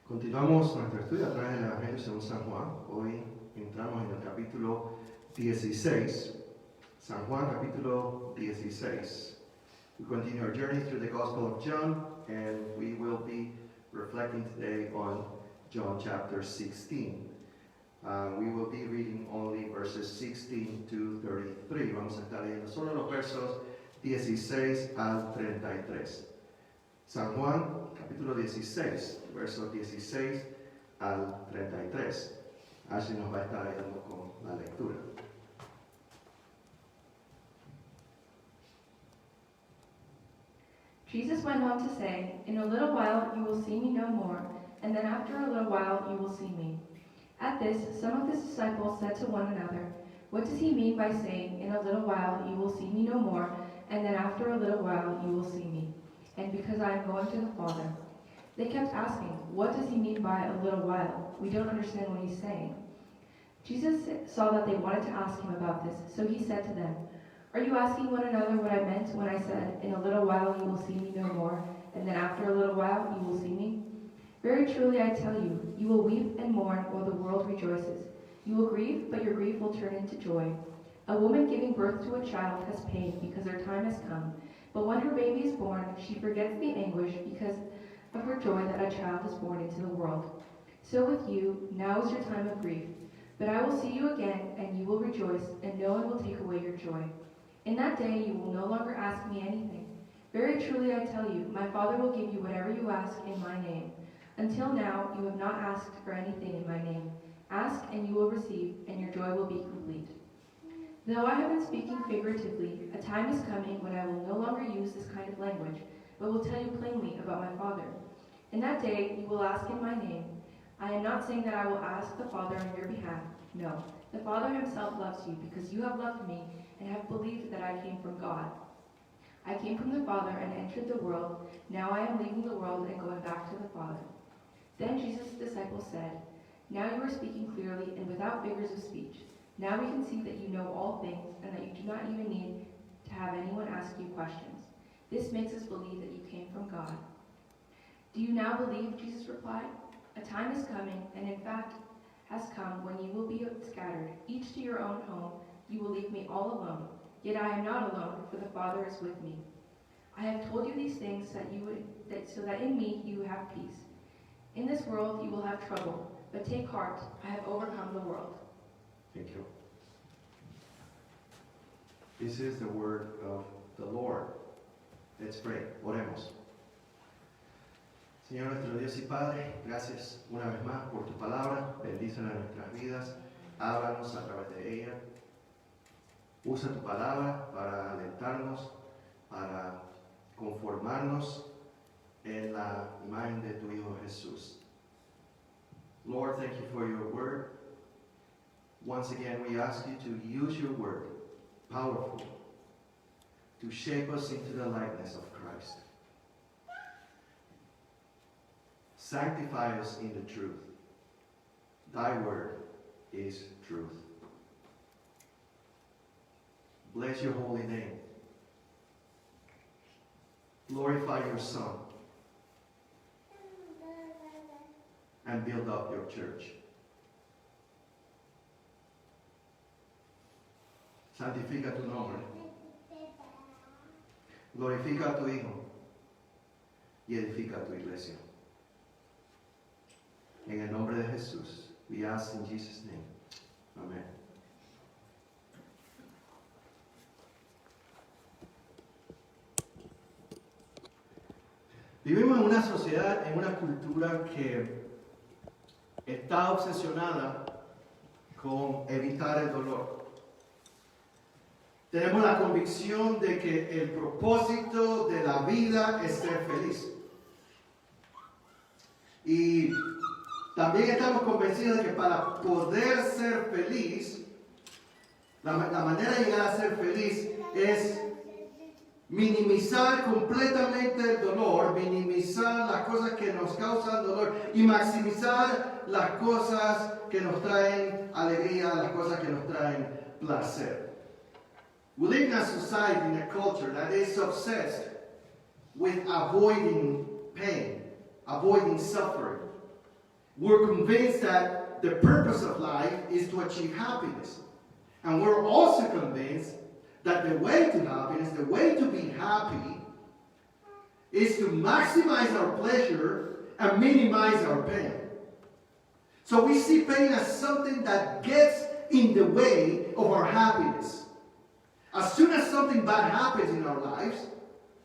Continuamos nuestro estudio a través del Evangelio según San Juan. Hoy entramos en el capítulo 16. San Juan, capítulo 16. We continue our journey through the Gospel of John, and we will be reflecting today on John chapter 16. We will be reading only verses 16 to 33. Vamos a estar leyendo solo los versos 16 al 33. San Juan, capítulo 16, versos 16 al 33. Así nos va a estar ayudando con la lectura. Jesus went on to say, "In a little while you will see me no more, and then after a little while you will see me." At this, some of his disciples said to one another, "What does he mean by saying, 'In a little while you will see me no more, and then after a little while you will see me'? And because I am going to the Father." They kept asking, "What does he mean by a little while? We don't understand what he's saying." Jesus saw that they wanted to ask him about this, so he said to them, "Are you asking one another what I meant when I said, 'In a little while you will see me no more, and then after a little while you will see me'? Very truly I tell you, you will weep and mourn while the world rejoices. You will grieve, but your grief will turn into joy. A woman giving birth to a child has pain because her time has come, but when her baby is born, she forgets the anguish because of her joy that a child is born into the world. So with you, now is your time of grief, but I will see you again, and you will rejoice, and no one will take away your joy. In that day you will no longer ask me anything. Very truly I tell you, my Father will give you whatever you ask in my name. Until now you have not asked for anything in my name. Ask, and you will receive, and your joy will be complete. Though I have been speaking figuratively, a time is coming when I will no longer use this kind of language, but will tell you plainly about my Father. In that day you will ask in my name. I am not saying that I will ask the Father on your behalf. No, the Father himself loves you because you have loved me and have believed that I came from God. I came from the Father and entered the world. Now I am leaving the world and going back to the Father." Then Jesus' disciples said, "Now you are speaking clearly and without figures of speech. Now we can see that you know all things and that you do not even need to have anyone ask you questions. This makes us believe that you came from God." "Do you now believe?" Jesus replied. "A time is coming, and in fact has come, when you will be scattered, each to your own home. You will leave me all alone. Yet I am not alone, for the Father is with me. I have told you these things so that in me you have peace. In this world you will have trouble, but take heart, I have overcome the world." Thank you. This is the word of the Lord. Let's pray. Oremos. Señor nuestro Dios y Padre, gracias una vez más por tu palabra. Bendícela en nuestras vidas. Háblanos a través de ella. Usa tu palabra para alentarnos, para conformarnos en la imagen de tu Hijo Jesús. Lord, thank you for your word. Once again, we ask you to use your word powerfully to shape us into the likeness of Christ. Sanctify us in the truth. Thy word is truth. Bless your holy name. Glorify your Son. And build up your church. Santifica tu nombre. Glorifica a tu Hijo. Y edifica tu iglesia. En el nombre de Jesús, we ask in Jesus' name. Amen. Vivimos en una sociedad, en una cultura que está obsesionada con evitar el dolor. Tenemos la convicción de que el propósito de la vida es ser feliz. Y también estamos convencidos de que para poder ser feliz, la manera de llegar a ser feliz es minimizar completamente el dolor, minimizar las cosas que nos causan dolor y maximizar las cosas que nos traen alegría, las cosas que nos traen placer. We live in a society, in a culture that is obsessed with avoiding pain, avoiding suffering. we're convinced that the purpose of life is to achieve happiness. And we're also convinced that the way to happiness, the way to be happy, is to maximize our pleasure and minimize our pain. So we see pain as something that gets in the way of our happiness. As soon as something bad happens in our lives,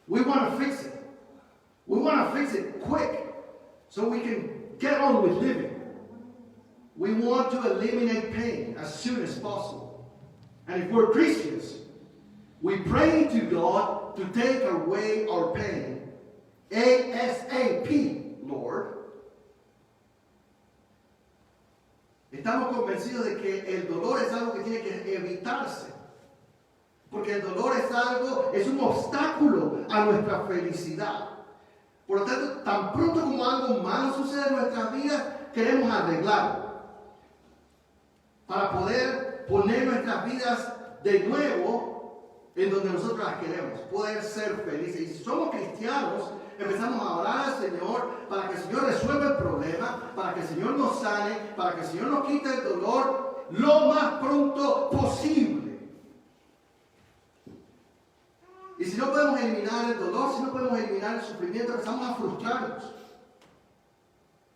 we want to fix it. We want to fix it quick so we can get on with living. We want to eliminate pain as soon as possible. And if we're Christians, we pray to God to take away our pain ASAP, Lord. Estamos convencidos de que el dolor es algo que tiene que evitarse. Porque el dolor es un obstáculo a nuestra felicidad. Por lo tanto, tan pronto como algo malo sucede en nuestras vidas, queremos arreglarlo. Para poder poner nuestras vidas de nuevo en donde nosotros las queremos. Poder ser felices. Y si somos cristianos, empezamos a orar al Señor para que el Señor resuelva el problema, para que el Señor nos sane, para que el Señor nos quite el dolor lo más pronto posible. Y si no podemos eliminar el dolor, si no podemos eliminar el sufrimiento, empezamos a frustrarnos.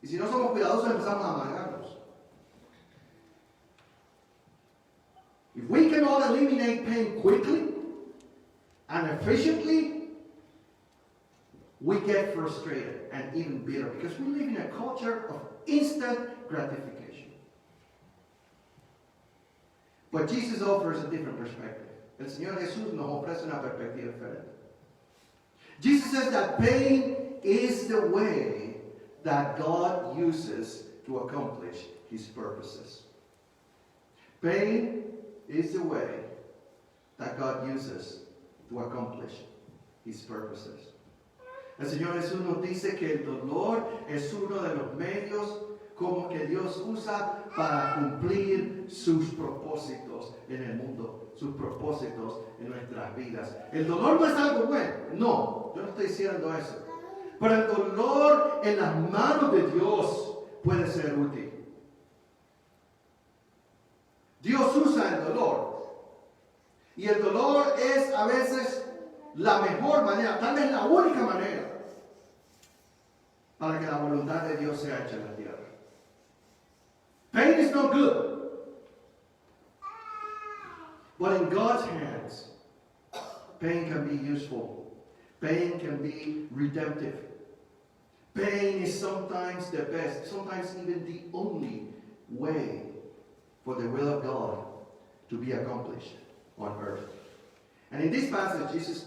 Y si no somos cuidadosos, empezamos a amargarnos. If we cannot eliminate pain quickly and efficiently, we get frustrated and even bitter because we live in a culture of instant gratification. But Jesus offers a different perspective. El Señor Jesús nos ofrece una perspectiva diferente. Jesus says that pain is the way that God uses to accomplish His purposes. Pain is the way that God uses to accomplish His purposes. El Señor Jesús nos dice que el dolor es uno de los medios como que Dios usa para cumplir sus propósitos en el mundo, sus propósitos en nuestras vidas. El dolor no es algo bueno, no, yo no estoy diciendo eso. Pero el dolor en las manos de Dios puede ser útil. Dios usa el dolor. Y el dolor es a veces la mejor manera, tal vez la única manera, para que la voluntad de Dios sea hecha en la tierra. Pain is not good. But in God's hands, pain can be useful. Pain can be redemptive. Pain is sometimes the best, sometimes even the only way for the will of God to be accomplished on earth. And in this passage, Jesus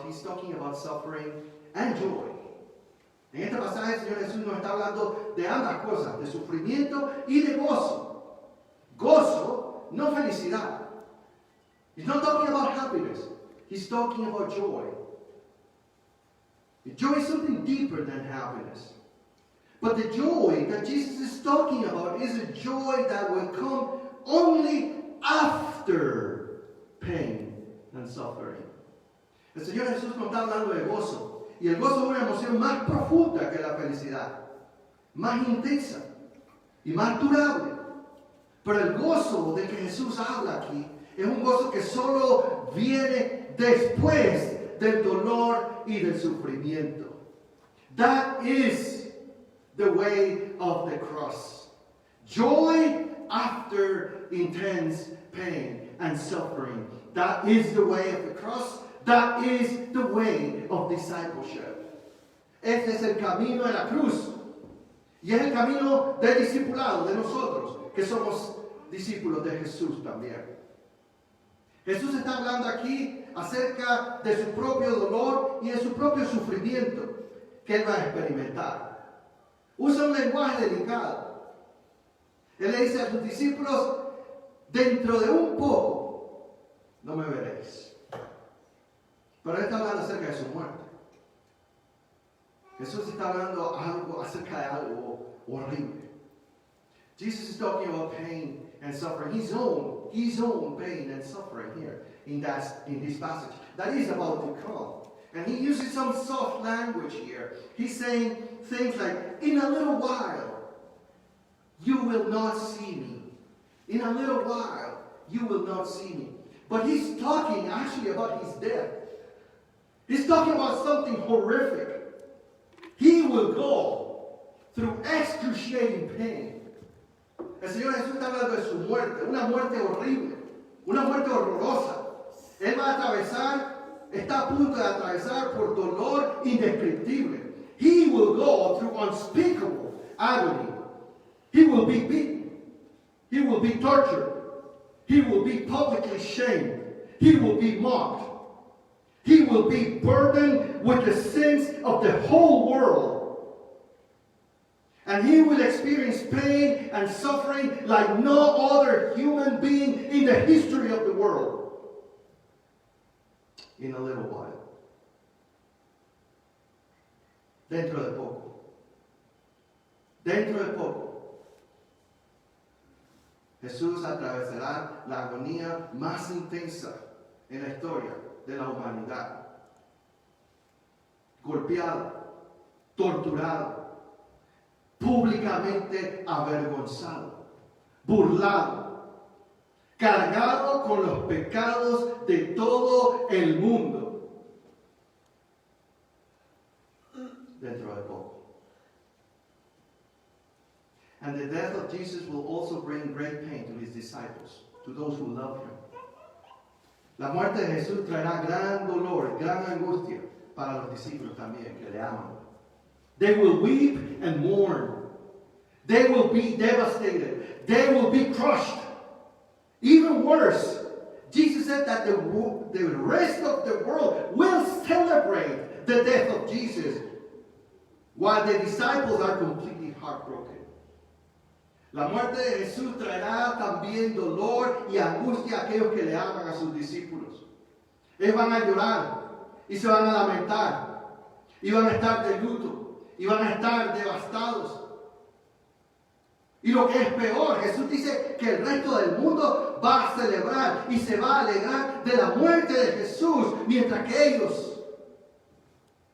he's talking about suffering and joy. En este pasaje el Señor Jesús nos está hablando de ambas cosas, de sufrimiento y de gozo. Gozo, no felicidad. He's not talking about happiness. He's talking about joy. Joy is something deeper than happiness. But the joy that Jesus is talking about is a joy that will come only after pain and suffering. El Señor Jesús nos está hablando de gozo. Y el gozo es una emoción más profunda que la felicidad, más intensa y más durable. Pero el gozo del que Jesús habla aquí es un gozo que solo viene después del dolor y del sufrimiento. That is the way of the cross. Joy after intense pain and suffering. That is the way of the cross. That is the way of discipleship. Este es el camino de la cruz. Y es el camino del discipulado, de nosotros, que somos discípulos de Jesús también. Jesús está hablando aquí acerca de su propio dolor y de su propio sufrimiento que Él va a experimentar. Usa un lenguaje delicado. Él le dice a sus discípulos, dentro de un poco no me veréis. Pero Él está hablando acerca de su muerte. Jesús está hablando acerca de algo horrible. Jesus is talking about pain and suffering. His own pain and suffering here in this passage. That is about to come. And he uses some soft language here. He's saying things like, in a little while, you will not see me. In a little while, you will not see me. But he's talking actually about his death. He's talking about something horrific. He will go through excruciating pain. El Señor Jesús está hablando de su muerte, una muerte horrible, una muerte horrorosa. Él va a atravesar, está a punto de atravesar por dolor indescriptible. He will go through unspeakable agony. He will be beaten. He will be tortured. He will be publicly shamed. He will be mocked. He will be burdened with the sins of the whole world. And he will experience pain and suffering like no other human being in the history of the world. In a little while. Dentro de poco. Dentro de poco. Jesús atravesará la agonía más intensa en la historia de la humanidad. Golpeado, torturado, públicamente avergonzado, burlado, cargado con los pecados de todo el mundo. Dentro de poco. And the death of Jesus will also bring great pain to his disciples, to those who love him. La muerte de Jesús traerá gran dolor, gran angustia para los discípulos también que le aman. They will weep and mourn. They will be devastated. They will be crushed. Even worse, Jesus said that the rest of the world will celebrate the death of Jesus while the disciples are completely heartbroken. La muerte de Jesús traerá también dolor y angustia a aquellos que le aman a sus discípulos. Ellos van a llorar y se van a lamentar y van a estar de luto y van a estar devastados. Y lo que es peor, Jesús dice que el resto del mundo va a celebrar y se va a alegrar de la muerte de Jesús mientras que ellos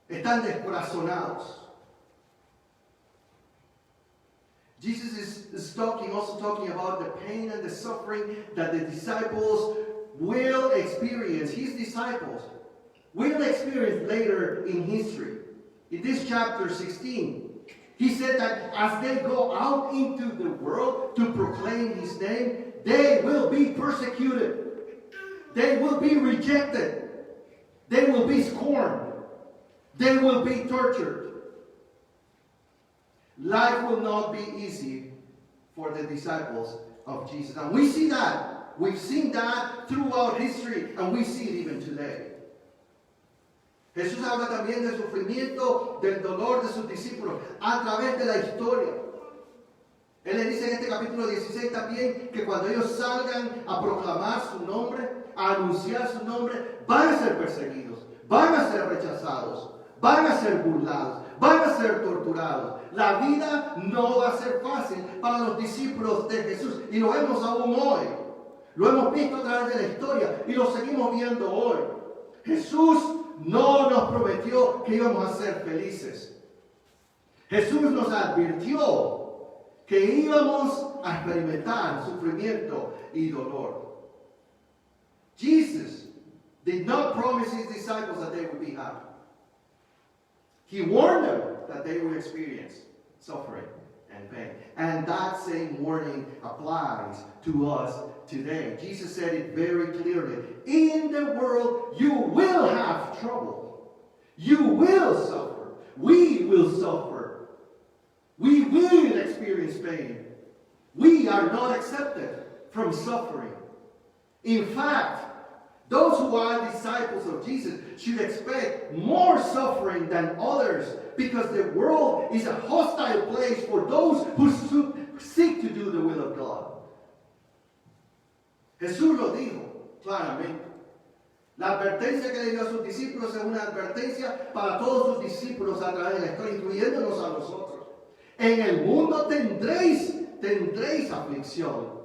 están descorazonados. Jesus is also talking about the pain and the suffering that the disciples will experience. His disciples will experience later in history. In this chapter 16, he said that as they go out into the world to proclaim his name, they will be persecuted. They will be rejected. They will be scorned. They will be tortured. Life will not be easy for the disciples of Jesus. And we see that. We've seen that throughout history, and we see it even today. Jesús habla también del sufrimiento, del dolor de sus discípulos a través de la historia. Él le dice en este capítulo 16 también que cuando ellos salgan a proclamar su nombre, a anunciar su nombre, van a ser perseguidos, van a ser rechazados, van a ser burlados, van a ser torturados. La vida no va a ser fácil para los discípulos de Jesús. Y lo vemos aún hoy. Lo hemos visto a través de la historia y lo seguimos viendo hoy. Jesús no nos prometió que íbamos a ser felices. Jesús nos advirtió que íbamos a experimentar sufrimiento y dolor. Jesus did not promise his disciples that they would be happy. He warned them that they will experience suffering and pain. And that same warning applies to us today. Jesus said it very clearly. In the world, you will have trouble. You will suffer. We will suffer. We will experience pain. We are not accepted from suffering. In fact, those who are disciples of Jesus should expect more suffering than others because the world is a hostile place for those who seek to do the will of God. Jesús lo dijo claramente. La advertencia que le dio a sus discípulos es una advertencia para todos sus discípulos a través de la historia, incluyéndonos a nosotros. En el mundo tendréis aflicción.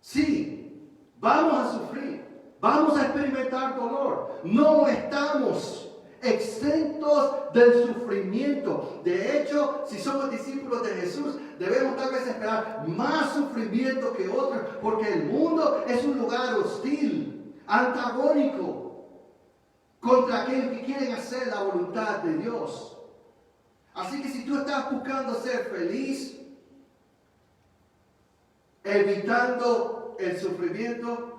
Sí, vamos a sufrir. Vamos a experimentar dolor. No estamos exentos del sufrimiento. De hecho, si somos discípulos de Jesús, debemos tal vez esperar más sufrimiento que otros, porque el mundo es un lugar hostil, antagónico, contra aquellos que quieren hacer la voluntad de Dios. Así que si tú estás buscando ser feliz, evitando el sufrimiento,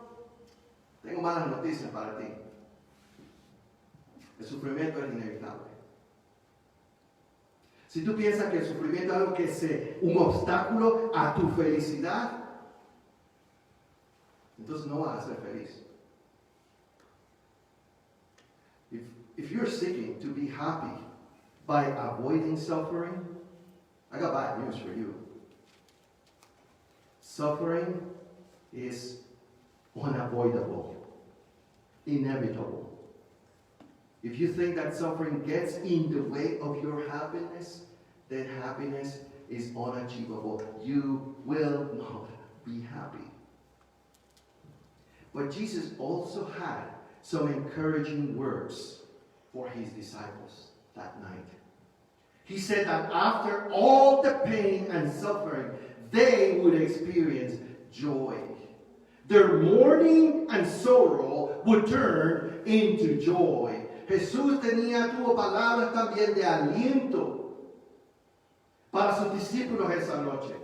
tengo malas noticias para ti. El sufrimiento es inevitable. Si tú piensas que el sufrimiento es algo que es un obstáculo a tu felicidad, entonces no vas a ser feliz. If you're seeking to be happy by avoiding suffering, I got bad news for you. Suffering is unavoidable, inevitable. If you think that suffering gets in the way of your happiness, then happiness is unachievable. You will not be happy. But Jesus also had some encouraging words for his disciples that night. He said that after all the pain and suffering, they would experience joy. Their mourning and sorrow would turn into joy. Jesús tuvo palabras también de aliento para sus discípulos esa noche.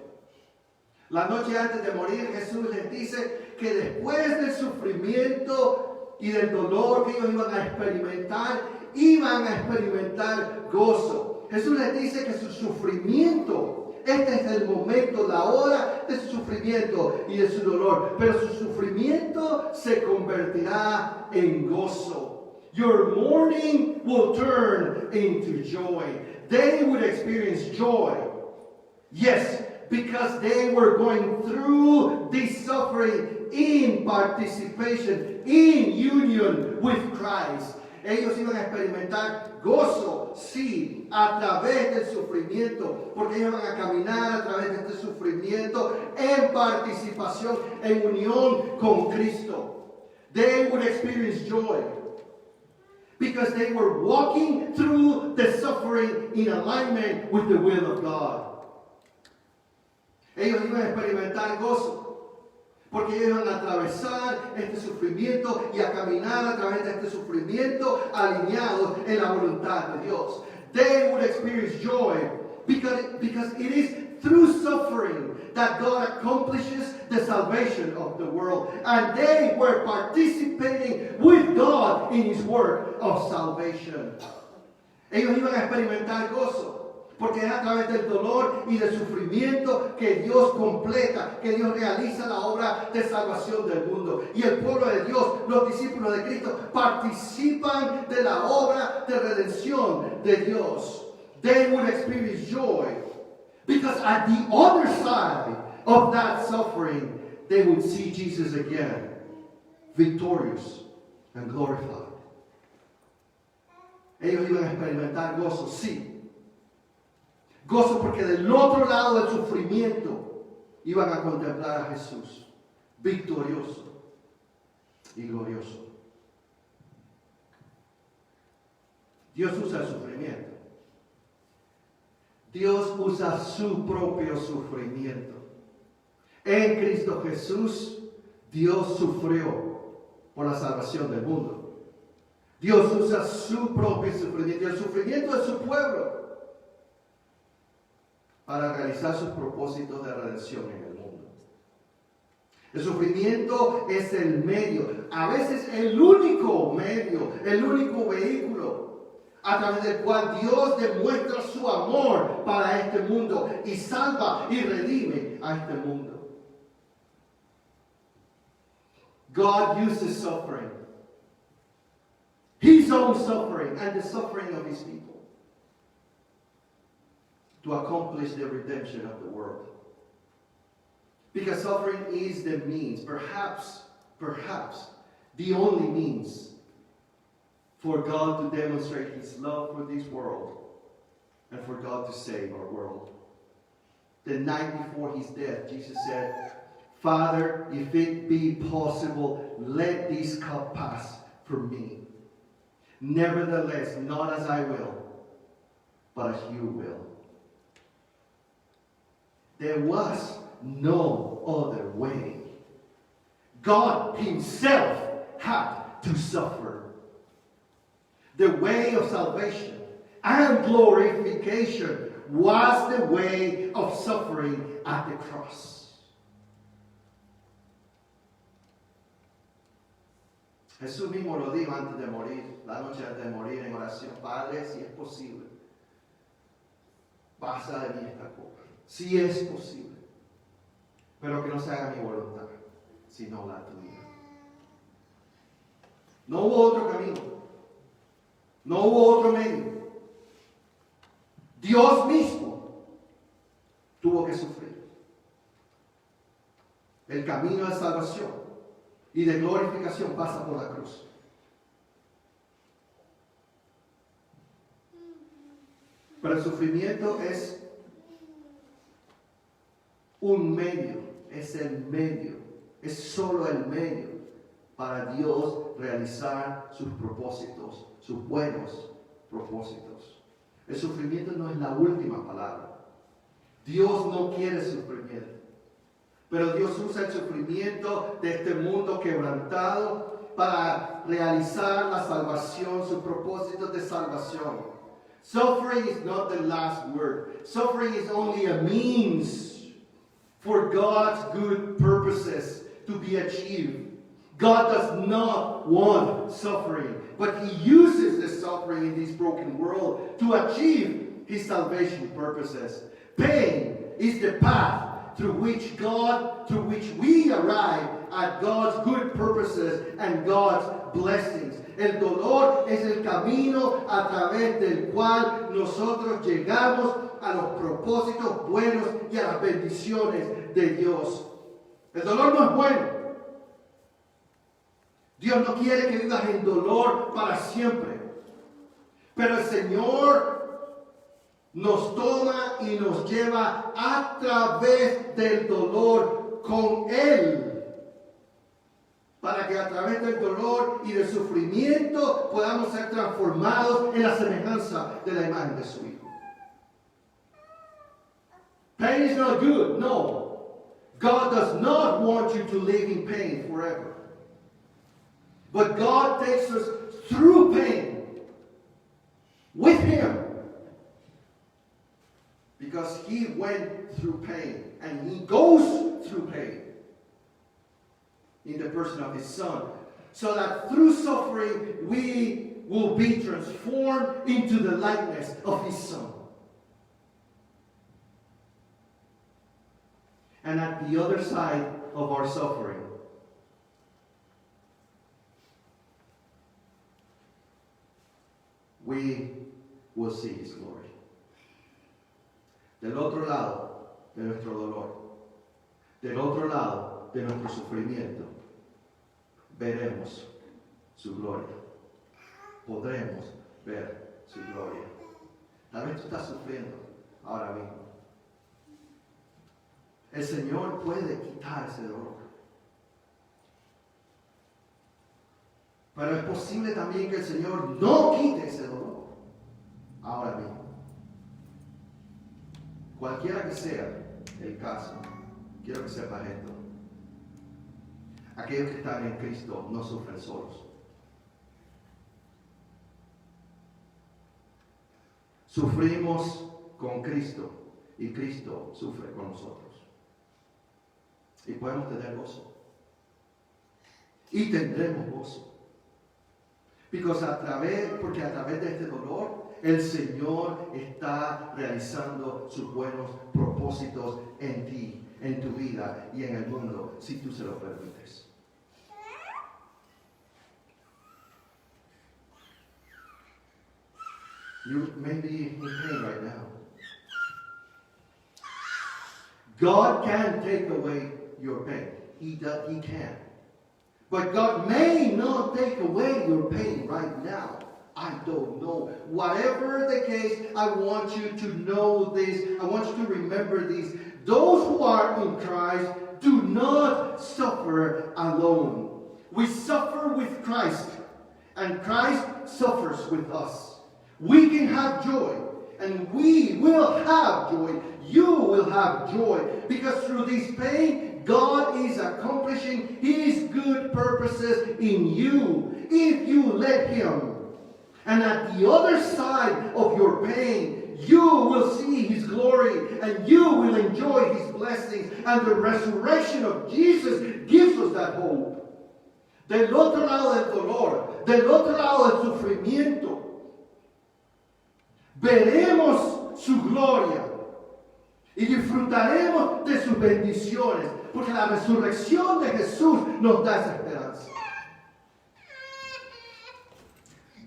La noche antes de morir, Jesús les dice que después del sufrimiento y del dolor que ellos iban a experimentar gozo. Jesús les dice que su sufrimiento, este es el momento, la hora de su sufrimiento y de su dolor, pero su sufrimiento se convertirá en gozo. Your mourning will turn into joy. They would experience joy. Yes, because they were going through this suffering in participation, in union with Christ. Ellos iban a experimentar gozo, sí, a través del sufrimiento, porque ellos van a caminar a través de este sufrimiento en participación, en unión con Cristo. They would experience joy because they were walking through the suffering in alignment with the will of God. Ellos iban a experimentar gozo, porque ellos iban a atravesar este sufrimiento y a caminar a través de este sufrimiento alineados en la voluntad de Dios. They would experience joy because it is through suffering that God accomplishes the salvation of the world. And they were participating with God in His work of salvation. Ellos iban a experimentar gozo, porque es a través del dolor y del sufrimiento que Dios completa, que Dios realiza la obra de salvación del mundo. Y el pueblo de Dios, los discípulos de Cristo, participan de la obra de redención de Dios. They will experience joy, because at the other side of that suffering, they would see Jesus again, victorious and glorified. Ellos iban a experimentar gozo, sí. Gozo porque del otro lado del sufrimiento iban a contemplar a Jesús, victorioso y glorioso. Dios usa el sufrimiento. Dios usa su propio sufrimiento. En Cristo Jesús, Dios sufrió por la salvación del mundo. Dios usa su propio sufrimiento y el sufrimiento de su pueblo para realizar sus propósitos de redención en el mundo. El sufrimiento es el medio, a veces el único medio, el único vehículo a través del cual Dios demuestra su amor para este mundo y salva y redime a este mundo. God uses suffering, His own suffering and the suffering of His people, to accomplish the redemption of the world. Because suffering is the means, perhaps, the only means for God to demonstrate His love for this world and for God to save our world. The night before His death, Jesus said, "Father, if it be possible, let this cup pass from me. Nevertheless, not as I will, but as you will. There was no other way. God himself had to suffer. The way of salvation and glorification was the way of suffering at the cross. Jesús mismo lo dijo antes de morir, la noche antes de morir en oración: Padre, si es posible, pasa de mí esta copa. Si es posible, pero que no se haga mi voluntad, sino la tuya. No hubo otro camino, no hubo otro medio. Dios mismo tuvo que sufrir. El camino de salvación y de glorificación pasa por la cruz. Pero el sufrimiento es un medio, es el medio, es solo el medio para Dios realizar sus propósitos, sus buenos propósitos. El sufrimiento no es la última palabra. Dios no quiere sufrimiento. Pero Dios usa el sufrimiento de este mundo quebrantado para realizar la salvación, sus propósitos de salvación. Suffering is not the last word. Suffering is only a means for God's good purposes to be achieved. God does not want suffering, but He uses the suffering in this broken world to achieve His salvation purposes. Pain is the path through which we arrive at God's good purposes and God's blessings. El dolor es el camino a través del cual nosotros llegamos a los propósitos buenos y a las bendiciones de Dios. El dolor no es bueno. Dios no quiere que vivas en dolor para siempre. Pero el Señor nos toma y nos lleva a través del dolor con Él, para que a través del dolor y del sufrimiento podamos ser transformados en la semejanza de la imagen de su Hijo. Pain is not good, no. God does not want you to live in pain forever. But God takes us through pain with Him. Because He went through pain and He goes through pain in the person of His Son. So that through suffering we will be transformed into the likeness of His Son. And at the other side of our suffering, we will see His glory. Del otro lado de nuestro dolor, del otro lado de nuestro sufrimiento, veremos su gloria. Podremos ver su gloria. Tal vez tú estás sufriendo ahora mismo. El Señor puede quitar ese dolor. Pero es posible también que el Señor no quite ese dolor ahora mismo. Cualquiera que sea el caso, quiero que sepas esto. Aquellos que están en Cristo no sufren solos. Sufrimos con Cristo y Cristo sufre con nosotros. Y podemos tener gozo. Y tendremos gozo. Porque a través de este dolor, el Señor está realizando sus buenos propósitos en ti, en tu vida y en el mundo, si tú se lo permites. You may be in pain right now. God can take away your pain. He can. But God may not take away your pain right now. I don't know. Whatever the case, I want you to know this. I want you to remember this. Those who are in Christ do not suffer alone. We suffer with Christ. And Christ suffers with us, we can have joy. And we will have joy. You will have joy. Because through this pain, God is accomplishing His good purposes in you. If you let Him. And at the other side of your pain, you will see His glory. And you will enjoy His blessings. And the resurrection of Jesus gives us that hope. Del otro lado del dolor, del otro lado del sufrimiento, veremos su gloria y disfrutaremos de sus bendiciones, porque la resurrección de Jesús nos da esa esperanza.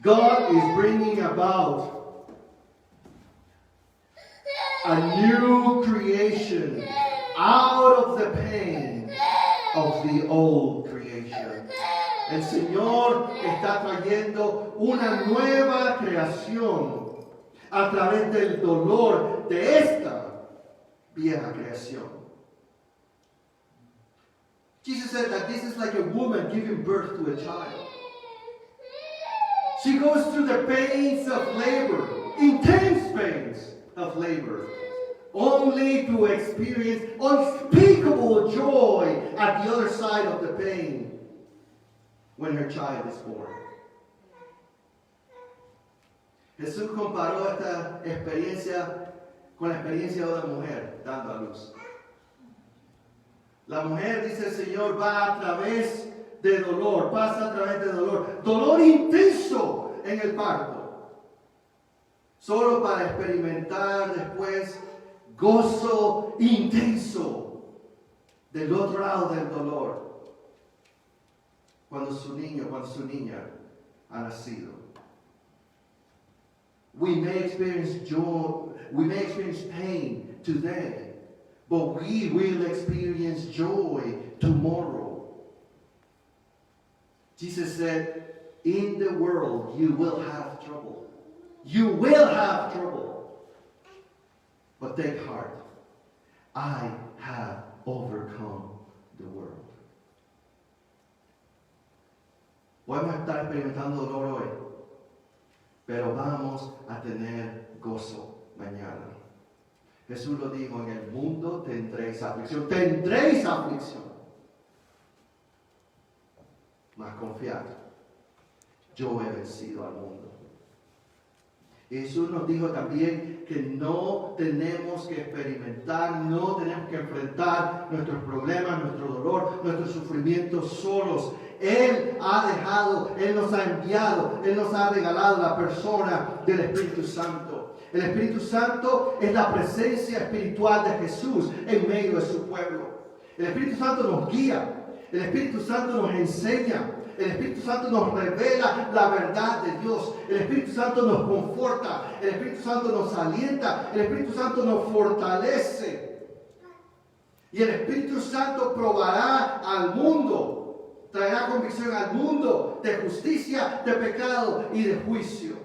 God is bringing about a new creation out of the pain of the old creation. El Señor está trayendo una nueva creación a través del dolor de esta vieja creación. Jesus said that this is like a woman giving birth to a child. She goes through the pains of labor, intense pains of labor, only to experience unspeakable joy at the other side of the pain when her child is born. Jesús comparó esta experiencia con la experiencia de una mujer dando a luz. La mujer, dice el Señor, va a través de dolor, pasa a través de dolor. Dolor intenso en el parto. Solo para experimentar después gozo intenso del otro lado del dolor. Cuando su niña ha nacido. We may experience joy, we may experience pain today, but we will experience joy tomorrow. Jesus said, in the world you will have trouble. You will have trouble. But take heart. I have overcome the world. Podemos estar experimentando dolor hoy, pero vamos a tener gozo mañana. Jesús lo dijo, en el mundo tendréis aflicción. Tendréis aflicción. Mas confiad, yo he vencido al mundo. Jesús nos dijo también que no tenemos que experimentar, no tenemos que enfrentar nuestros problemas, nuestro dolor, nuestros sufrimientos solos. Él nos ha enviado, Él nos ha regalado la persona del Espíritu Santo. El Espíritu Santo es la presencia espiritual de Jesús en medio de su pueblo. El Espíritu Santo nos guía, el Espíritu Santo nos enseña, el Espíritu Santo nos revela la verdad de Dios. El Espíritu Santo nos conforta, el Espíritu Santo nos alienta, el Espíritu Santo nos fortalece. Y el Espíritu Santo probará al mundo, traerá convicción al mundo de justicia, de pecado y de juicio.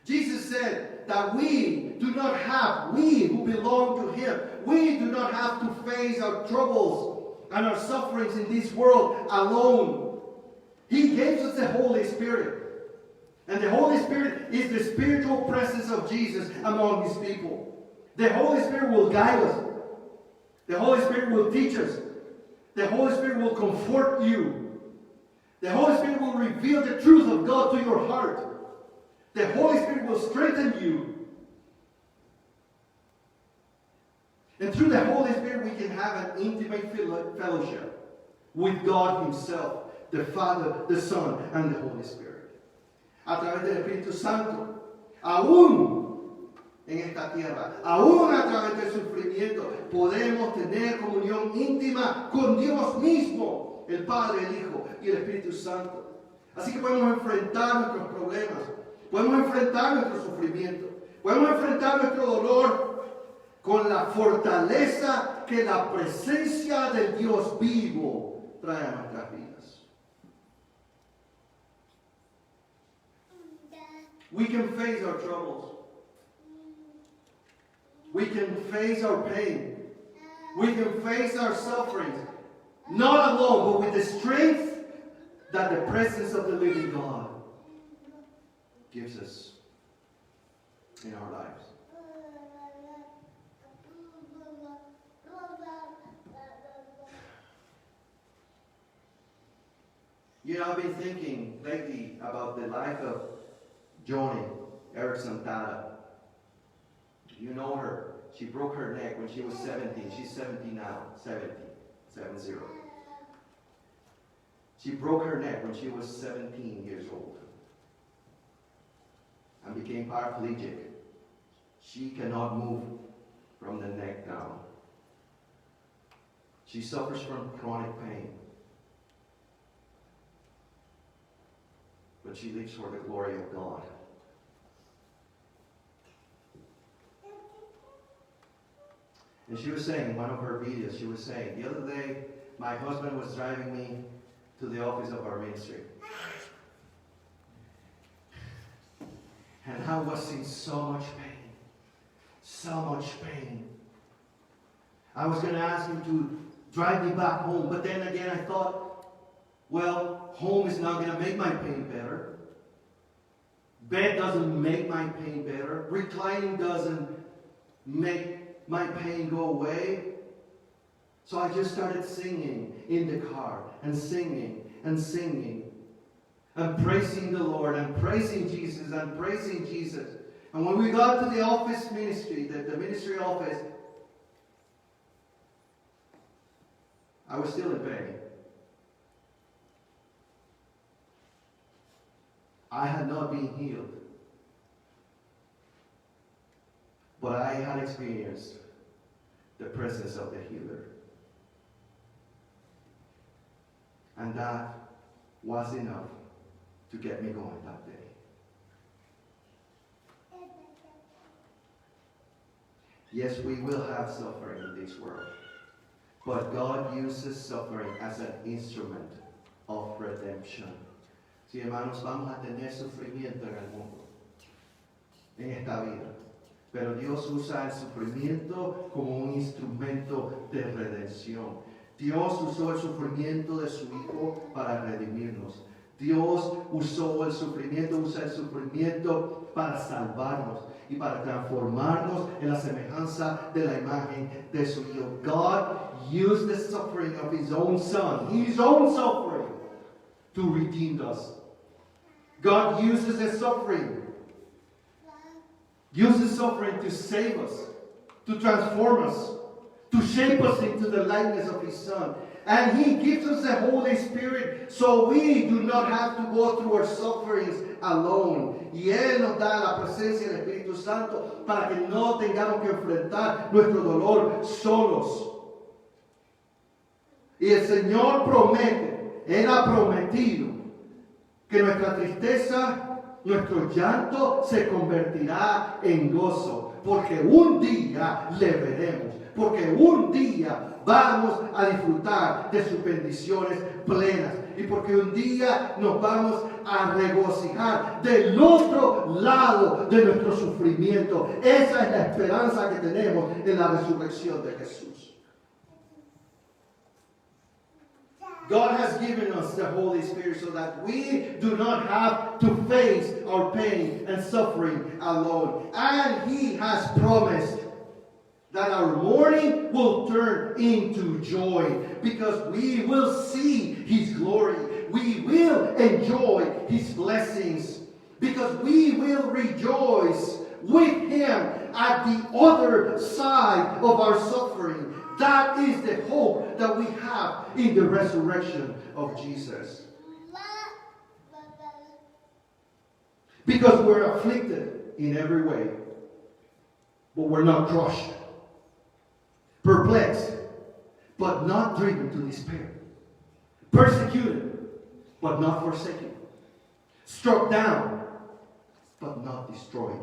Jesus said that we who belong to Him, we do not have to face our troubles and our sufferings in this world alone. He gave us the Holy Spirit. And the Holy Spirit is the spiritual presence of Jesus among His people. The Holy Spirit will guide us. The Holy Spirit will teach us. The Holy Spirit will comfort you. The Holy Spirit will reveal the truth of God to your heart. The Holy Spirit will strengthen you. And through the Holy Spirit, we can have an intimate fellowship with God Himself, the Father, the Son, and the Holy Spirit. A través del Espíritu Santo, aún en esta tierra, aún a través del sufrimiento, podemos tener comunión íntima con Dios mismo, el Padre, el Hijo y el Espíritu Santo. Así que podemos enfrentar nuestros problemas, podemos enfrentar nuestro sufrimiento, podemos enfrentar nuestro dolor con la fortaleza que la presencia del Dios vivo trae a nuestras vidas. We can face our troubles. We can face our pain. We can face our sufferings. Not alone, but with the strength that the presence of the living God gives us in our lives. You know, I've been thinking lately about the life of Joni Eareckson Tada. You know her. She broke her neck when she was 17. She's 70 now. 70. 7-0. She broke her neck when she was 17 years old and became paraplegic. She cannot move from the neck down. She suffers from chronic pain. But she lives for the glory of God. And she was saying in one of her videos, she was saying, the other day, my husband was driving me to the office of our ministry. And I was in so much pain. So much pain. I was going to ask him to drive me back home. But then again, I thought, well, home is not going to make my pain better. Bed doesn't make my pain better. Reclining doesn't make my pain go away. So I just started singing in the car and singing and singing and praising the Lord and praising Jesus and praising Jesus. And when we got to the office ministry, the ministry office, I was still in pain. I had not been healed. But I had experienced the presence of the healer. And that was enough to get me going that day. Yes, we will have suffering in this world. But God uses suffering as an instrument of redemption. Sí, hermanos, vamos a tener sufrimiento en el mundo, en esta vida. Pero Dios usa el sufrimiento como un instrumento de redención. Dios usó el sufrimiento de su Hijo para redimirnos. Dios usa el sufrimiento para salvarnos y para transformarnos en la semejanza de la imagen de su Hijo. God used the suffering of His own Son, His own suffering, to redeem us. God uses the suffering to save us, to transform us, to shape us into the likeness of His Son. And He gives us the Holy Spirit so we do not have to go through our sufferings alone. Y Él nos da la presencia del Espíritu Santo para que no tengamos que enfrentar nuestro dolor solos. Y el Señor promete, Él ha prometido que nuestra tristeza, nuestro llanto se convertirá en gozo, porque un día le veremos, porque un día vamos a disfrutar de sus bendiciones plenas y porque un día nos vamos a regocijar del otro lado de nuestro sufrimiento. Esa es la esperanza que tenemos en la resurrección de Jesús. God has given us the Holy Spirit so that we do not have to face our pain and suffering alone. And He has promised that our mourning will turn into joy because we will see His glory. We will enjoy His blessings because we will rejoice with Him at the other side of our suffering. That is the hope that we have in the resurrection of Jesus. Because we're afflicted in every way, but we're not crushed. Perplexed, but not driven to despair. Persecuted, but not forsaken. Struck down, but not destroyed.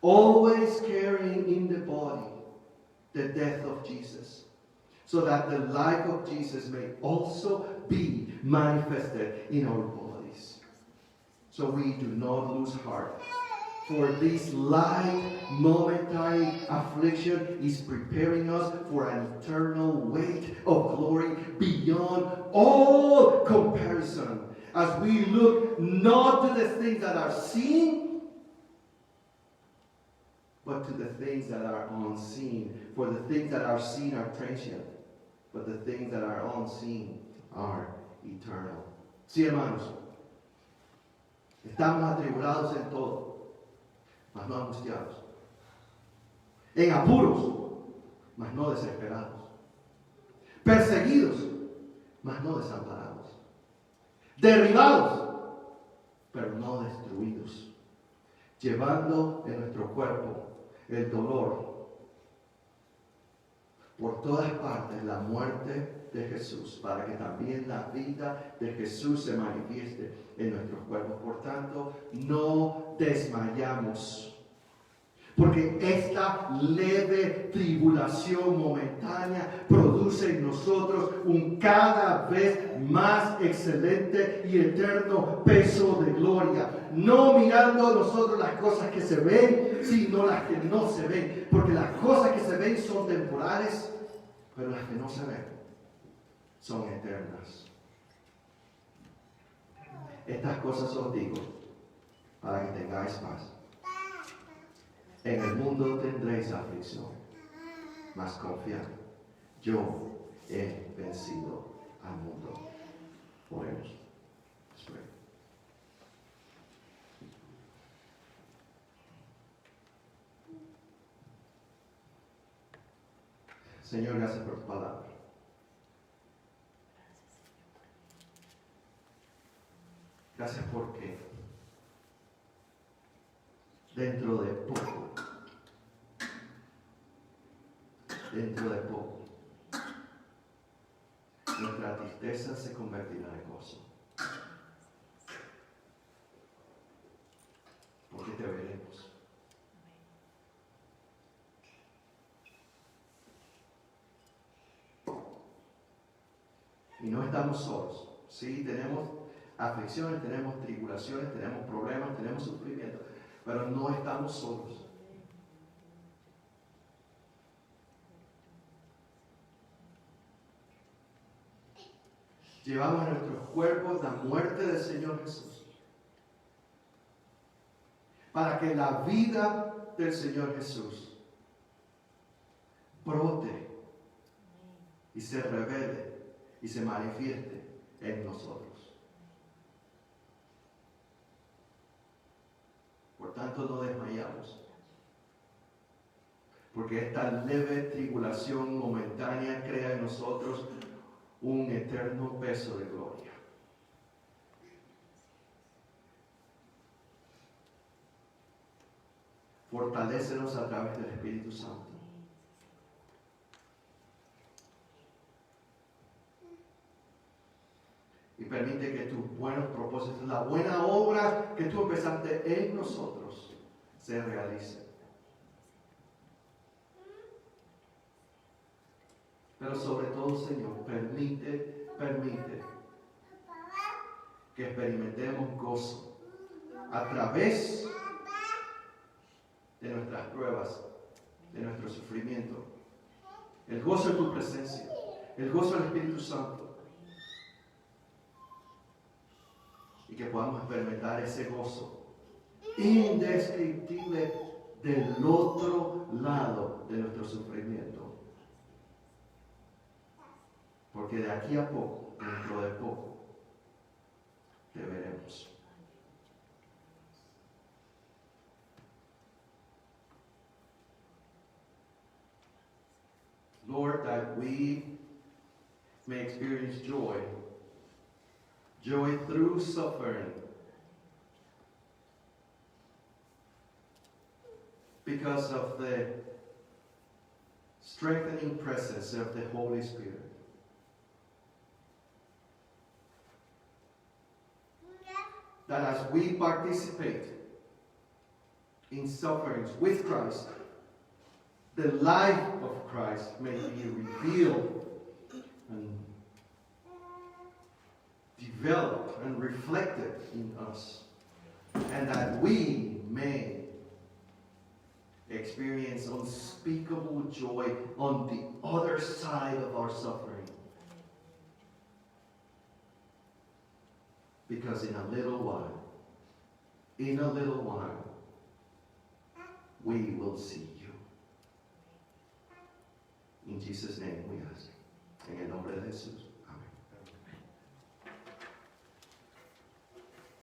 Always carrying in the body the death of Jesus, so that the life of Jesus may also be manifested in our bodies. So we do not lose heart, for this light, momentary affliction is preparing us for an eternal weight of glory beyond all comparison. As we look not to the things that are seen, but to the things that are unseen. For the things that are seen are transient, but the things that are unseen are eternal. Sí, hermanos, estamos atribulados en todo, mas no angustiados. En apuros, mas no desesperados. Perseguidos, mas no desamparados. Derribados, pero no destruidos. Llevando en nuestro cuerpo el dolor por todas partes, la muerte de Jesús, para que también la vida de Jesús se manifieste en nuestros cuerpos. Por tanto, no desmayamos, porque esta leve tribulación momentánea produce en nosotros un cada vez más excelente y eterno peso de gloria. No mirando nosotros las cosas que se ven, sino las que no se ven. Porque las cosas que se ven son temporales, pero las que no se ven son eternas. Estas cosas os digo para que tengáis paz. En el mundo tendréis aflicción, mas confiad, yo he vencido al mundo. Oremos. Let's pray. Señor, gracias por tu palabra. Gracias porque dentro de poco, nuestra tristeza se convertirá en gozo. Porque te veremos. Y no estamos solos. Sí, tenemos aflicciones, tenemos tribulaciones, tenemos problemas, tenemos sufrimiento, pero no estamos solos. Llevamos en nuestros cuerpos la muerte del Señor Jesús, para que la vida del Señor Jesús brote y se revele y se manifieste en nosotros. Por tanto, no desmayamos, porque esta leve tribulación momentánea crea en nosotros un eterno peso de gloria. Fortalécenos a través del Espíritu Santo. Y permite que tus buenos propósitos, la buena obra que tú empezaste en nosotros, se realice. Pero sobre todo, Señor, permite que experimentemos gozo a través de nuestras pruebas, de nuestro sufrimiento. El gozo de tu presencia, el gozo del Espíritu Santo. Y que podamos experimentar ese gozo indescriptible del otro lado de nuestro sufrimiento. Porque de aquí a poco, dentro de poco, te veremos. Lord, that we may experience joy through suffering, because of the strengthening presence of the Holy Spirit. That as we participate in sufferings with Christ, the life of Christ may be revealed and developed and reflected in us, and that we may experience unspeakable joy on the other side of our suffering. Because in a little while, we will see you. In Jesus' name we ask. En el nombre